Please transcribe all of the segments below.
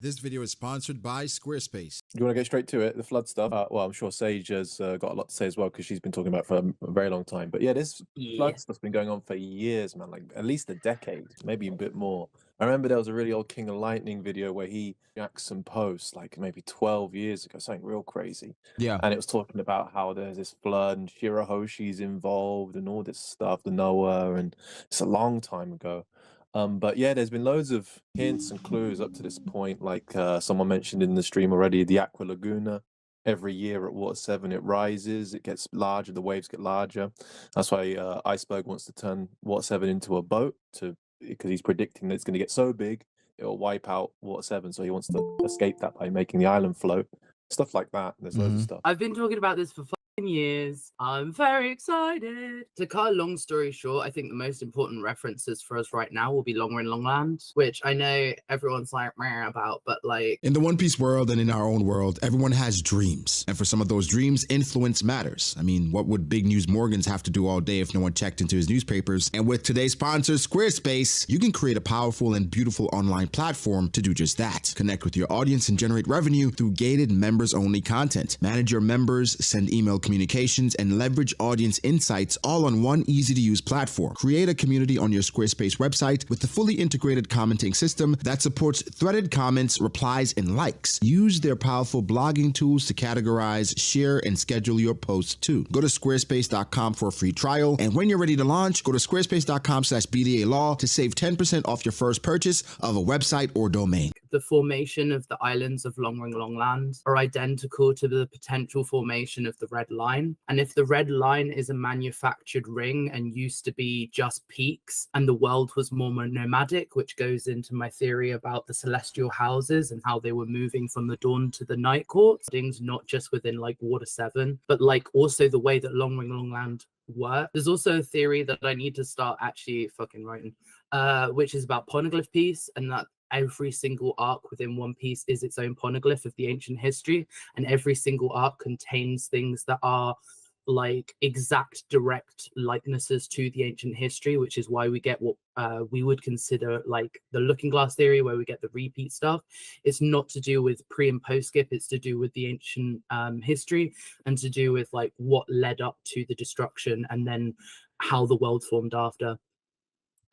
This video is sponsored by Squarespace. Do you want to get straight to it? The flood stuff. Well, I'm sure Sage has got a lot to say as well because she's been talking about it for a very long time. But yeah, this flood stuff's been going on for years, man. Like at least a decade, maybe a bit more. I remember there was a really old King of Lightning video where he reacts some posts like maybe 12 years ago, something real crazy. Yeah. And it was talking about how there's this flood and Shirahoshi's involved and all this stuff, the Noah, and it's a long time ago. But yeah, there's been loads of hints and clues up to this point. Like someone mentioned in the stream already, the Aqua Laguna. Every year at water 7, it rises, it gets larger, the waves get larger. That's why Iceberg wants to turn water 7 into a boat because he's predicting that it's going to get so big it'll wipe out water 7. So he wants to escape that by making the island float. Stuff like that. There's loads of stuff. I've been talking about this for years. I'm very excited. To cut a long story short, I think the most important references for us right now will be Longer in Longland, which I know everyone's like meh about, but like in the One Piece world and in our own world, everyone has dreams. And for some of those dreams, influence matters. I mean, what would Big News Morgans have to do all day if no one checked into his newspapers? And with today's sponsor, Squarespace, you can create a powerful and beautiful online platform to do just that. Connect with your audience and generate revenue through gated members-only content. Manage your members, send email communications, and leverage audience insights all on one easy-to-use platform. Create a community on your Squarespace website with the fully integrated commenting system that supports threaded comments, replies, and likes. Use their powerful blogging tools to categorize, share, and schedule your posts too. Go to squarespace.com for a free trial, and when you're ready to launch, go to squarespace.com/BDA Law to save 10% off your first purchase of a website or domain. The formation of the islands of Longer in Longland are identical to the potential formation of the Red Line. And if the Red Line is a manufactured ring and used to be just peaks and the world was more nomadic, which goes into my theory about the celestial houses and how they were moving from the dawn to the night courts, things not just within like Water 7, but like also the way that Longer in Longland work. There's also a theory that I need to start actually fucking writing, which is about poneglyph piece, and that every single arc within One Piece is its own poneglyph of the ancient history, and every single arc contains things that are like exact direct likenesses to the ancient history, which is why we get what we would consider like the looking glass theory, where we get the repeat stuff. It's not to do with pre and post skip, it's to do with the ancient history and to do with like what led up to the destruction and then how the world formed after.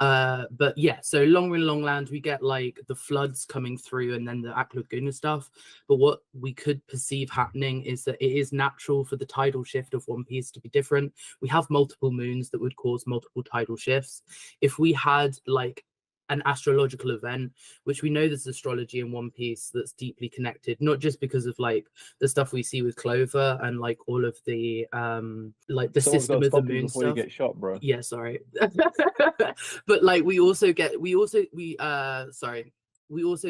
But yeah, so Longer in Longland, we get like the floods coming through and then the Aqua Laguna stuff. But what we could perceive happening is that it is natural for the tidal shift of One Piece to be different. We have multiple moons that would cause multiple tidal shifts. If we had like an astrological event, which we know there's astrology in One Piece that's deeply connected, not just because of like the stuff we see with Clover and like all of the like the Someone's system got to of the stop you moon before stuff. you get shot, bro. Yeah, sorry. But like we also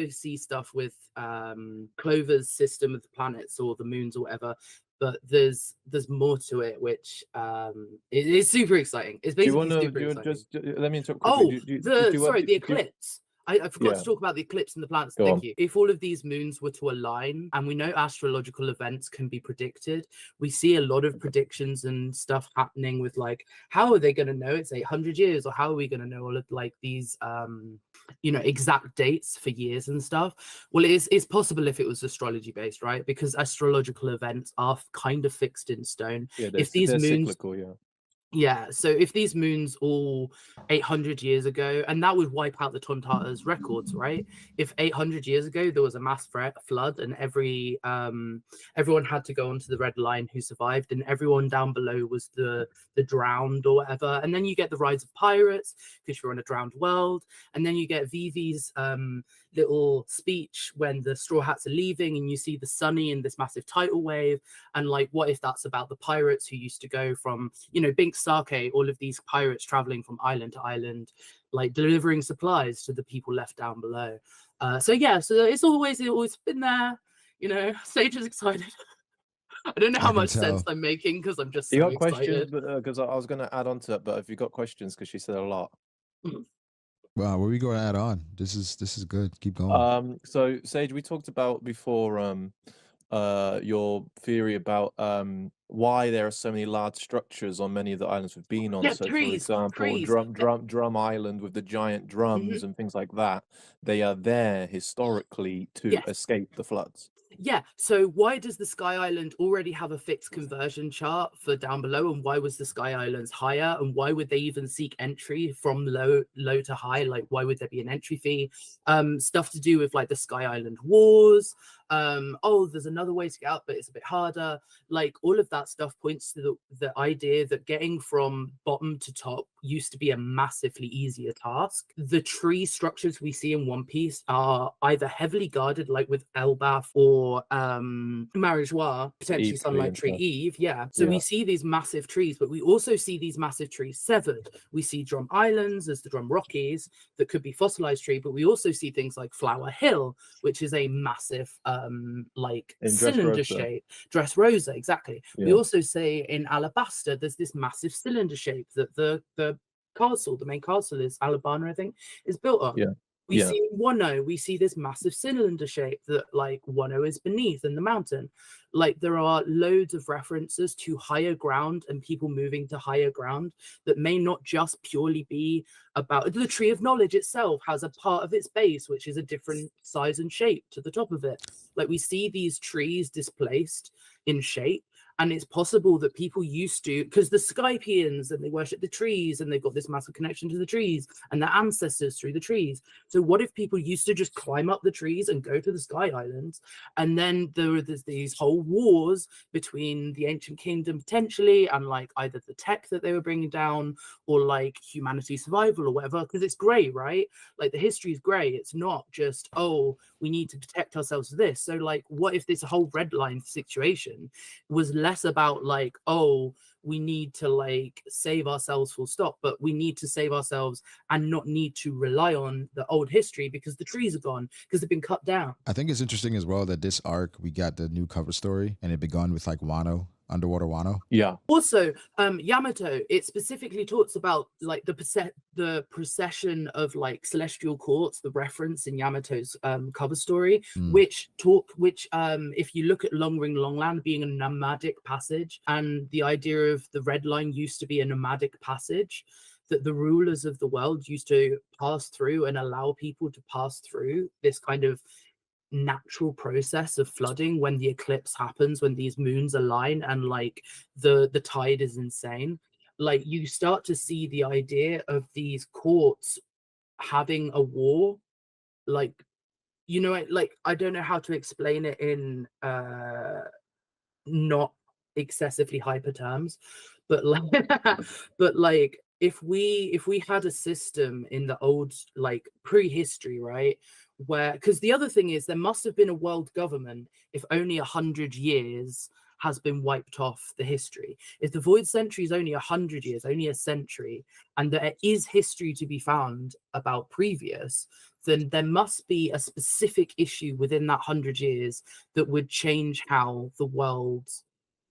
see stuff with Clover's system of the planets or the moons or whatever. But there's more to it, which it is super exciting. It's basically super exciting. Let me interrupt quickly. Oh, the eclipse. I forgot to talk about the eclipse and the planets. Thank you. If all of these moons were to align, and we know astrological events can be predicted, we see a lot of predictions and stuff happening with like, how are they going to know it's 800 years, or how are we going to know all of like these exact dates for years and stuff? Well, it's possible if it was astrology based, right? Because astrological events are kind of fixed in stone. Yeah, if these moons cyclical, yeah. Yeah, so if these moons all 800 years ago, and that would wipe out the Tontatas records, right? If 800 years ago there was a mass flood and everyone had to go onto the Red Line who survived, and everyone down below was the drowned or whatever, and then you get the rise of pirates because you're on a drowned world, and then you get Vivi's little speech when the Straw Hats are leaving, and you see the Sunny in this massive tidal wave, and like, what if that's about the pirates who used to go from, Bink Sake, all of these pirates traveling from island to island, like delivering supplies to the people left down below. So it's always been there. Sage is excited. I don't know how much sense I'm making because I'm just so you got excited. questions? Because I was going to add on to that, but if you got questions, because she said a lot. Wow, where we going to add on? This is good. Keep going. So Sage, we talked about before your theory about why there are so many large structures on many of the islands we've been on. Yeah, So, for trees, example, trees. Drum Island with the giant drums and things like that. They are there historically to Yes. escape the floods. Yeah, so why does the Sky Island already have a fixed conversion chart for down below, and why was the Sky Islands higher, and why would they even seek entry from low to high? Like, why would there be an entry fee? Stuff to do with like the Sky Island Wars. Oh, there's another way to get out, but it's a bit harder. Like, all of that stuff points to the idea that getting from bottom to top used to be a massively easier task. The tree structures we see in One Piece are either heavily guarded, like with Elbaf or Marijois, potentially Eve tree Sunlight and Tree stuff. Eve. Yeah. So we see these massive trees, but we also see these massive trees severed. We see Drum Islands as the Drum Rockies that could be fossilized tree, but we also see things like Flower Hill, which is a massive like In cylinder Dressrosa. shape. Dressrosa, exactly. We Yeah. also say in Alabasta, there's this massive cylinder shape that the castle, the main castle is Alabama, I think, is built on. Yeah. We Yeah. see in Wano, we see this massive cylinder shape that like Wano is beneath in the mountain. Like, there are loads of references to higher ground and people moving to higher ground that may not just purely be about the tree of knowledge itself has a part of its base which is a different size and shape to the top of it. Like, we see these trees displaced in shape, and it's possible that people used to, because the Skypians and they worship the trees and they've got this massive connection to the trees and their ancestors through the trees. So what if people used to just climb up the trees and go to the Sky Islands, and then there's these whole wars between the ancient kingdom potentially and like either the tech that they were bringing down or like humanity survival or whatever, because it's grey, right? Like, the history is grey. It's not just, oh, we need to protect ourselves to this. So like, what if this whole red line situation was less about like, oh, we need to like save ourselves full stop, but we need to save ourselves and not need to rely on the old history because the trees are gone, because they've been cut down. I think it's interesting as well that this arc, we got the new cover story and it began with like Wano, underwater Wano. Yeah. Also, Yamato, it specifically talks about like the procession of like celestial courts, the reference in Yamato's cover story, which if you look at Long Ring Long Land being a nomadic passage, and the idea of the red line used to be a nomadic passage that the rulers of the world used to pass through and allow people to pass through this kind of natural process of flooding when the eclipse happens, when these moons align and like the tide is insane. Like, you start to see the idea of these courts having a war, like, you know, like, I don't know how to explain it in not excessively hyper terms, but like but like, if we had a system in the old like prehistory, right, where, because the other thing is there must have been a world government if only 100 years has been wiped off the history. If the void century is only 100 years, only a century, and there is history to be found about previous, then there must be a specific issue within that 100 years that would change how the world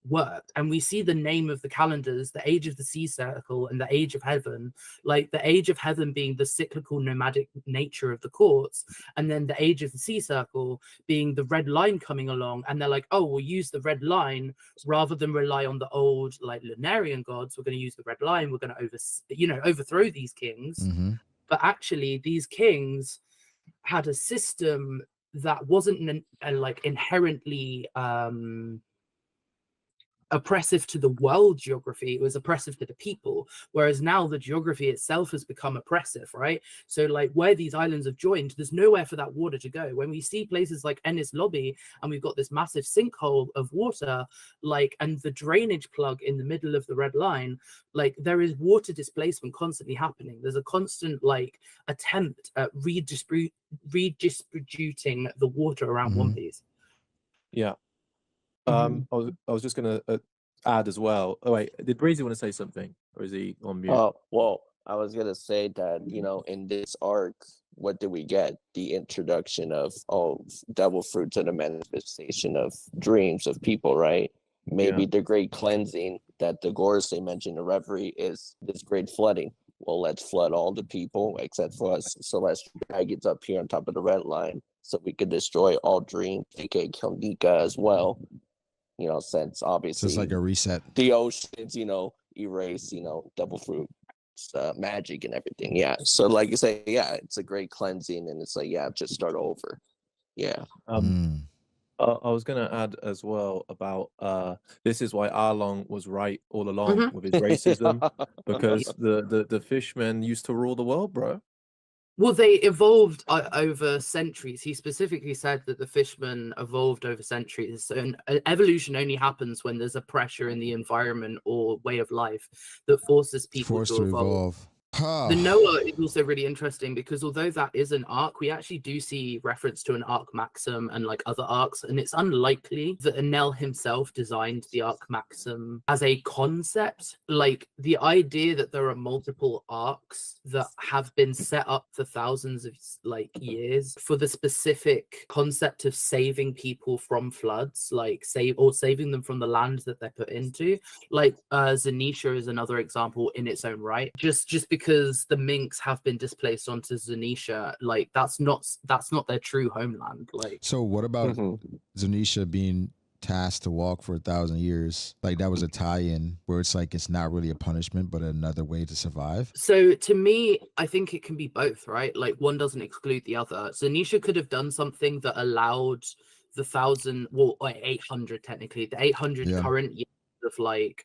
worked. And we see the name of the calendars, the Age of the Sea Circle and the Age of Heaven, like the Age of Heaven being the cyclical nomadic nature of the courts, and then the Age of the Sea Circle being the red line coming along, and they're like, oh, we'll use the red line rather than rely on the old like Lunarian gods. We're going to use the red line. We're going to overthrow these kings. But actually these kings had a system that wasn't like inherently oppressive to the world geography. It was oppressive to the people, whereas now the geography itself has become oppressive, right? So like, where these islands have joined, there's nowhere for that water to go. When we see places like Ennis Lobby and we've got this massive sinkhole of water, like, and the drainage plug in the middle of the red line, like, there is water displacement constantly happening. There's a constant like attempt at redistributing the water around One Piece. Yeah. I was just gonna add as well. Oh wait, did Bweezy want to say something, or is he on mute? Well, I was gonna say that, you know, in this arc, what do we get? The introduction of double fruits and the manifestation of dreams of people, right? Maybe the great cleansing that the Gorse mentioned in Reverie is this great flooding. Well, let's flood all the people except for us celestial dragons up here on top of the red line. so we could destroy all dreams, aka kill Nika as well. Since So obviously it's like a reset. the oceans, erase, devil fruit magic and everything. Yeah. So like you say, yeah, it's a great cleansing, and it's like, yeah, just start over. Yeah. Mm. I was gonna add as well about this is why Arlong was right all along with his racism, because the fishmen used to rule the world, bro. Well, they evolved over centuries. He specifically said that the fishmen evolved over centuries. And evolution only happens when there's a pressure in the environment or way of life that forces people Forced to to evolve. evolve. The Noah is also really interesting because although that is an arc, we actually do see reference to an arc maxim and like other arcs, and it's unlikely that Enel himself designed the arc maxim as a concept. Like the idea that there are multiple arcs that have been set up for thousands of like years for the specific concept of saving people from floods, like saving them from the land that they're put into. Like Zanisha is another example in its own right. Just because the Minks have been displaced onto Zanisha, like that's not their true homeland. Like, So what about Zanisha being tasked to walk for 1,000 years? Like that was a tie-in where it's like it's not really a punishment, but another way to survive. so to me, I think it can be both, right? Like one doesn't exclude the other. Zanisha could have done something that allowed the 1,000, well, 800 technically, the 800 Yeah. current years of like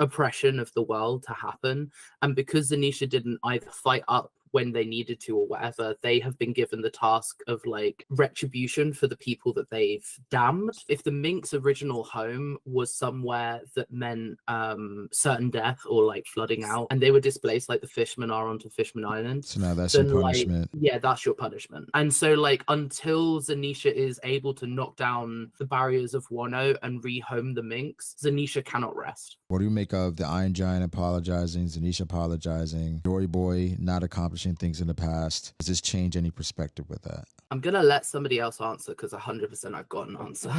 oppression of the world to happen. And because Zanisha didn't either fight up when they needed to or whatever, they have been given the task of like retribution for the people that they've damned. If the Mink's original home was somewhere that meant certain death or like flooding out, and they were displaced like the fishermen are onto Fishman Island, So now that's your then punishment. like, yeah, that's your punishment. And so like until Zanisha is able to knock down the barriers of Wano and rehome the Minks, Zanisha cannot rest. What do you make of the Iron Giant apologizing, Zanisha apologizing, Joy Boy not accomplishing things in the past? Does this change any perspective with that? I'm gonna let somebody else answer because 100% I've got an answer.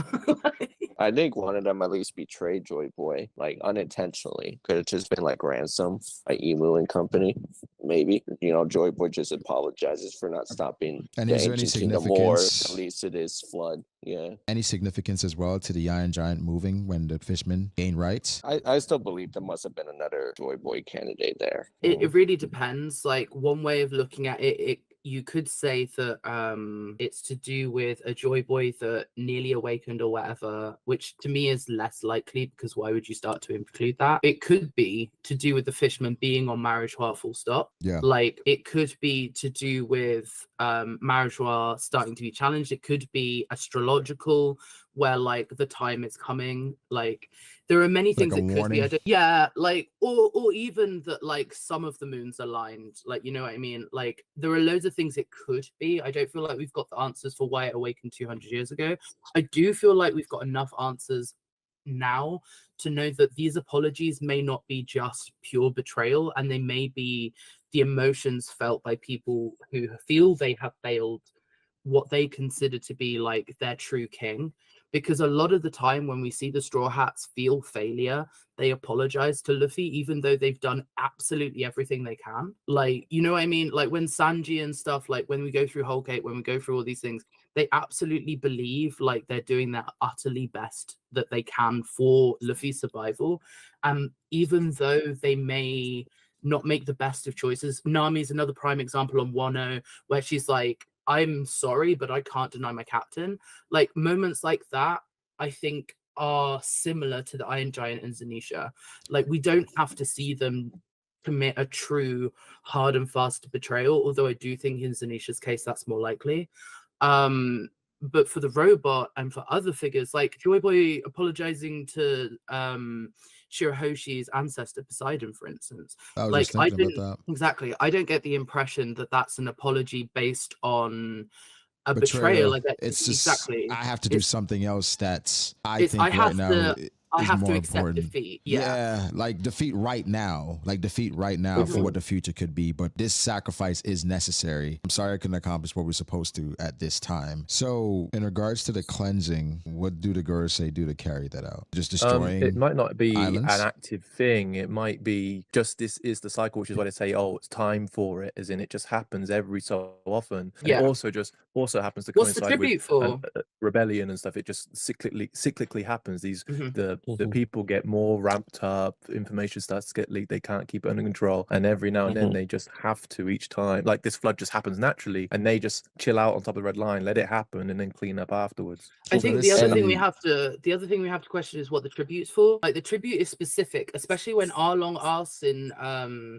I think one of them at least betrayed Joy Boy, like unintentionally. Could have just been like ransom, like Emu and Company. Maybe, Joy Boy just apologizes for not stopping And the is there any ancient Kingdom War, significance? at least to this flood. Yeah. Any significance as well to the Iron Giant moving when the fishmen gain rights? I still believe there must have been another Joy Boy candidate there. It really depends. Like one way of looking at it, you could say that it's to do with a Joy Boy that nearly awakened or whatever, which to me is less likely because why would you start to include that? It could be to do with the fisherman being on Marriage full stop. Yeah. Like it could be to do with Marriage starting to be challenged. It could be astrological, where like the time is coming. Like there are many things Like a that could be. warning? Yeah, like or even that like some of the moons aligned. Like you know what I mean? Like there are loads of things it could be. I don't feel like we've got the answers for why it awakened 200 years ago. I do feel like we've got enough answers now to know that these apologies may not be just pure betrayal, and they may be the emotions felt by people who feel they have failed what they consider to be like their true king. Because a lot of the time when we see the Straw Hats feel failure, they apologize to Luffy, even though they've done absolutely everything they can. Like, you know what I mean? Like when Sanji and stuff, like when we go through Whole Cake, when we go through all these things, they absolutely believe like they're doing their utterly best that they can for Luffy's survival. Even though they may not make the best of choices. Nami is another prime example on Wano, where she's like, I'm sorry, but I can't deny my captain. Like moments like that, I think are similar to the Iron Giant and Zanisha. Like we don't have to see them commit a true hard and fast betrayal, although I do think in Zanisha's case that's more likely. But for the robot and for other figures, like Joy Boy apologizing to Shirahoshi's ancestor Poseidon, for instance. I was like just thinking about that. Exactly. I don't get the impression that that's an apology based on a betrayal. Like that, It's just exactly. I have to do something else that's I think right now I is have more to accept important. defeat. Yeah, like defeat right now for what the future could be. But this sacrifice is necessary. I'm sorry I couldn't accomplish what we're supposed to at this time. So in regards to the cleansing, what do the Gorosei do to carry that out? Just destroying it might not be islands? an active thing. It might be just this is the cycle, which is why they say, oh, it's time for it, as in it just happens every so often. And Yeah. it also just also happens to What's the coincide with tribute for? rebellion and stuff. It just cyclically happens. Mhm. The people get more ramped up, information starts to get leaked, they can't keep it under control, and every now and then they just have to, each time, like this flood just happens naturally, and they just chill out on top of the red line, let it happen, and then clean up afterwards. I think That the is other thing we some- have to question is what the tribute's for. Like the tribute is specific, especially when Arlong asks in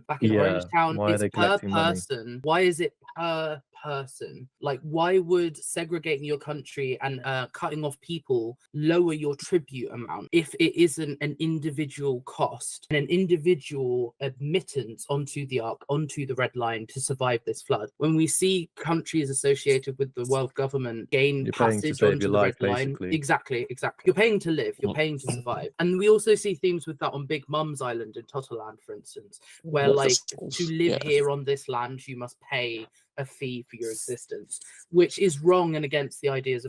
back in Orange Town, why are it's they per collecting money? person. Why is it per person? Like, why would segregating your country and cutting off people lower your tribute amount if it isn't an individual cost and an individual admittance onto the ark, onto the red line to survive this flood? When we see countries associated with the world government gain You're paying to passage save onto your the life, red line, basically. exactly. You're paying to live, you're paying to survive. And we also see themes with that on Big Mum's Island in Totoland, for instance, where like to live here on this land, you must pay a fee for your existence, which is wrong and against the ideas of